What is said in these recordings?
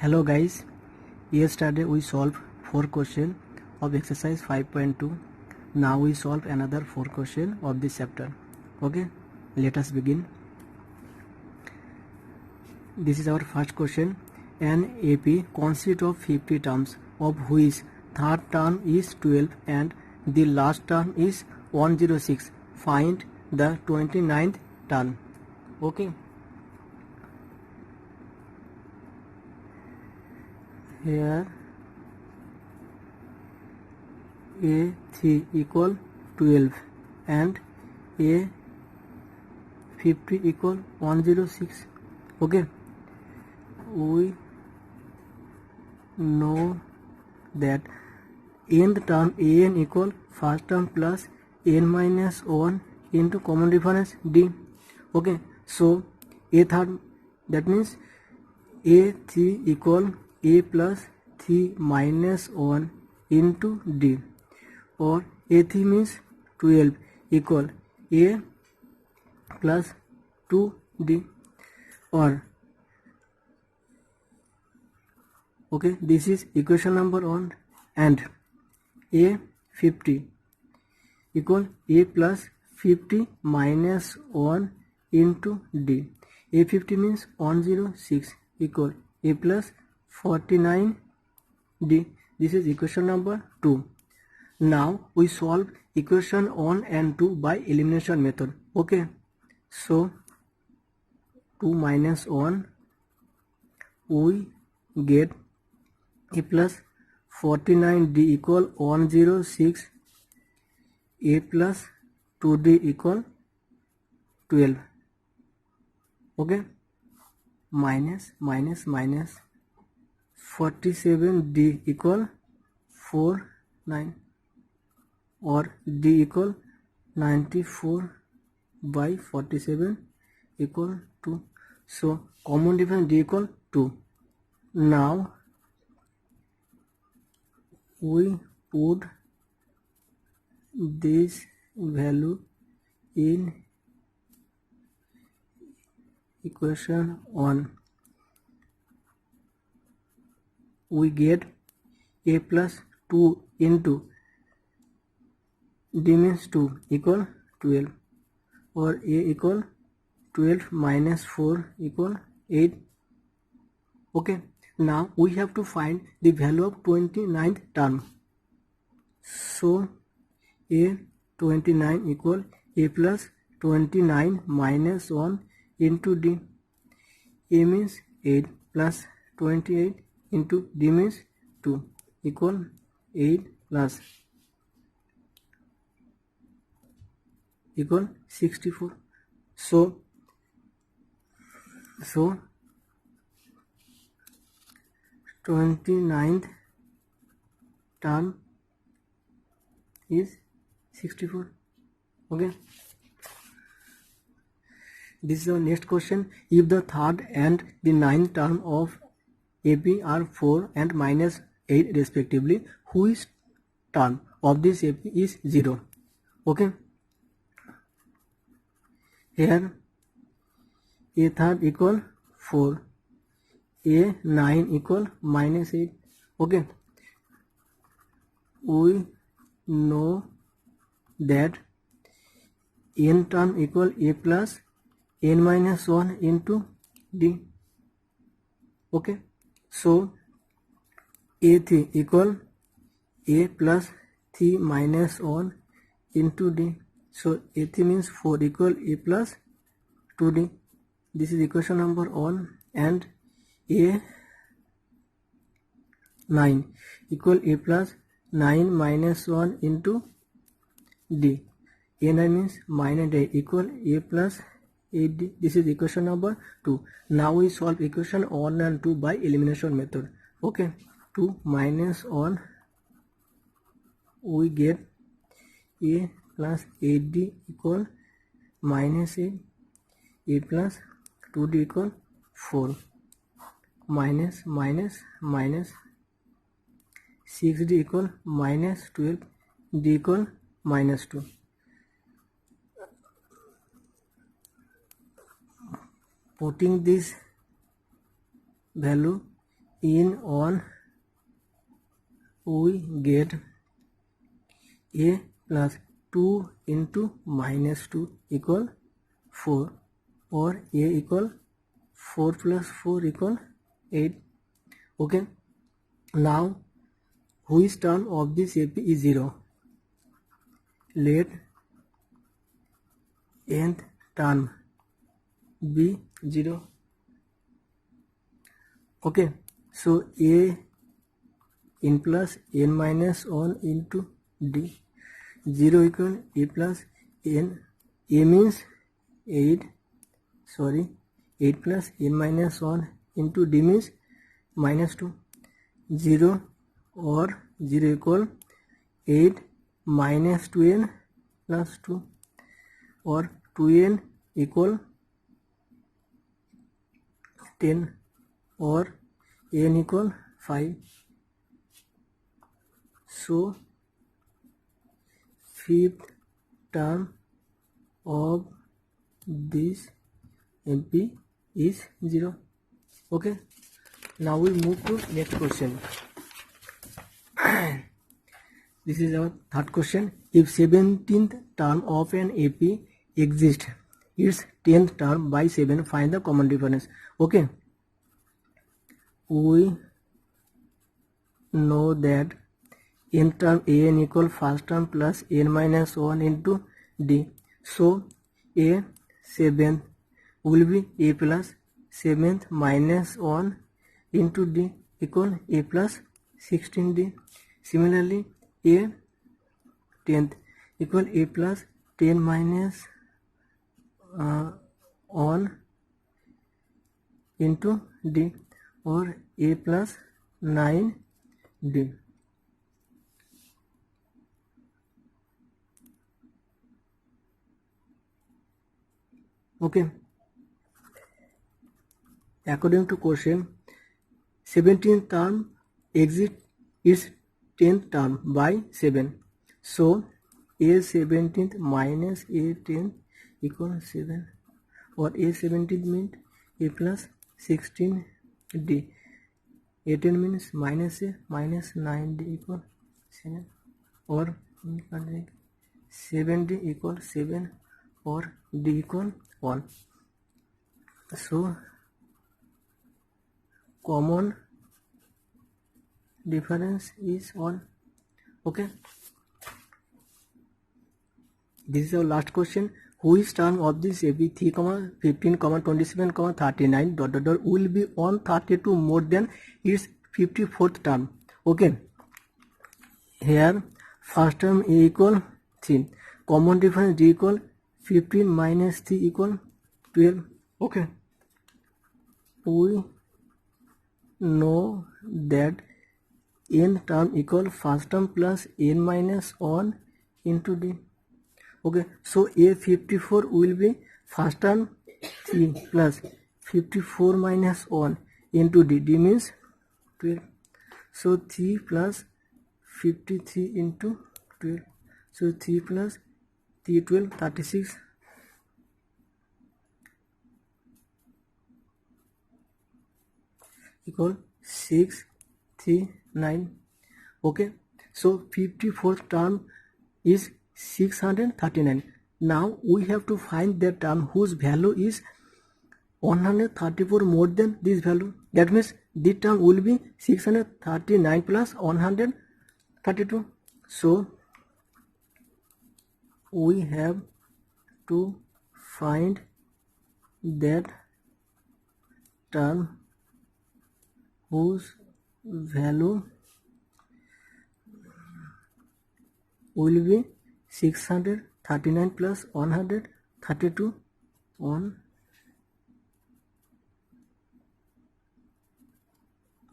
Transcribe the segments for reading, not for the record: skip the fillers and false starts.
Hello guys, yesterday we solved 4 questions of exercise 5.2. Now we solve another 4 questions of this chapter. Okay, let us begin. This is our first question. An AP consists of 50 terms, of which third term is 12 and the last term is 106. Find the 29th term. Okay. Here A3 equal 12 and A50 equal 106. Okay, we know that nth term an equal first term plus n minus 1 into common difference d. Okay, so a third, that means a3 equal a plus 3 minus 1 into d, or a3 means 12 equal a plus 2d, or okay, this is equation number 1. And a50 equal a plus 50 minus 1 into d. A50 means 106 equal a plus 49 d. This is equation number 2. Now we solve equation 1 and 2 by elimination method. Okay, so 2 minus 1, we get a plus 49d equal 106, a plus 2d equal 12. Okay, minus 47d equal 49, or d equal 94 by 47 equal 2. So common difference d equal 2. Now we put this value in equation 1. We get a plus 2 into d means 2 equal 12, or a equal 12 minus 4 equal 8. Okay, now we have to find the value of 29th term. So a 29 equal a plus 29 minus 1 into d. A means 8 plus 28 into d means 2 equal 8 plus equal 64. So 29th term is 64. Okay, this is our next question. If the third and the ninth term of AP are 4 and minus 8 respectively, whose term of this AP is 0? Okay, here a third equal 4, a 9 equal minus 8. Okay, we know that n term equal a plus n minus 1 into d. Okay, so a3 equal a plus 3 minus 1 into d. So a3 means 4 equal a plus 2d. This is equation number 1. And a9 equal a plus 9 minus 1 into d. a9 means minus 8 equal a plus 8d. This is equation number 2. Now we solve equation 1 and 2 by elimination method. Okay, 2 minus 1, we get a plus 8d equal minus 8, a plus 2d equal 4, minus 6d equal minus 12, d equal minus 2. Putting this value in on we get a plus 2 into minus 2 equal 4, or a equal 4 plus 4 equal 8. Okay, now which term of this AP is 0? Let nth term be 0. Okay, so a n plus n minus 1 into d, 0 equal a plus n. A means 8 plus n minus 1 into d means minus 2. 0 or 0 equal 8 minus 2n plus 2, or 2n equal 10, or n equal 5. So fifth term of this MP is 0. Okay, now we move to next question. This is our third question. If 17th term of an AP exists its 10th term by 7, find the common difference. Okay, we know that nth term an equal first term plus n minus 1 into d. So a 7th will be a plus 7th minus 1 into d equal a plus 16d. Similarly, a 10th equal a plus 10 minus 1 into d, or a plus 9d. Okay, according to question, 17th term exits its 10th term by 7. So a 17th minus a 10th equals 7, or a 17th means a plus 16d. a 10 means minus a minus 9d equal 7, or 7d equal 7, or d equal 1. So common difference is 1. Okay, this is our last question. Which term of this AP 3, 15, 27, 39 ... will be 132 more than its 54th term? Okay, here first term a equal 3, common difference d equal 15 minus 3 equal 12. Okay, we know that n term equal first term plus n minus 1 into d. Okay, so a 54 will be first term 3 plus 54 minus 1 into d, d means 12. So 3 plus 53 into 12, so 3 plus 3 12 36 equal 6 3 9. Okay, so 54th term is 639. Now we have to find the term whose value is 134 more than this value. That means this term will be 639 plus 132. So we have to find that term whose value will be 639 plus 132 on.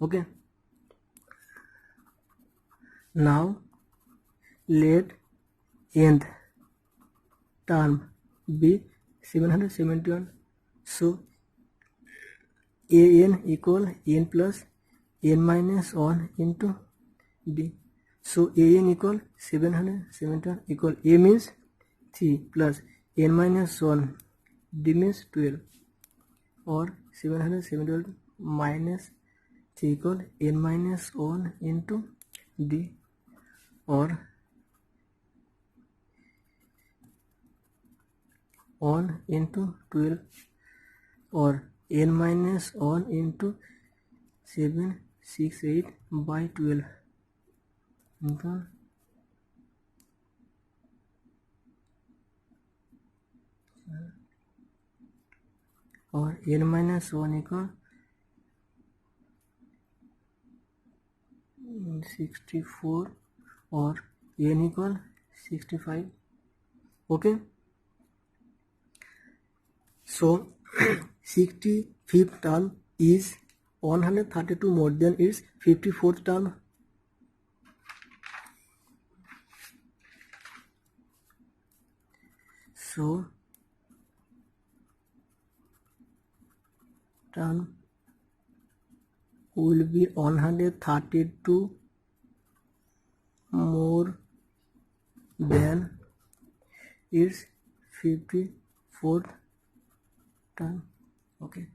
Okay, now let nth term be 771. So an equal n plus n minus 1 into d. So an equal 771 equal a means 3 plus n minus 1, d means 12, or 771 minus equal n minus 1 into d, or 1 into 12, or n minus 1 into 768 by 12 into or n minus 1 equal 64 or n equal 65. Okay, so 65th term is 132 more than its 54th term. So term will be 132 more than its 54th term. Okay.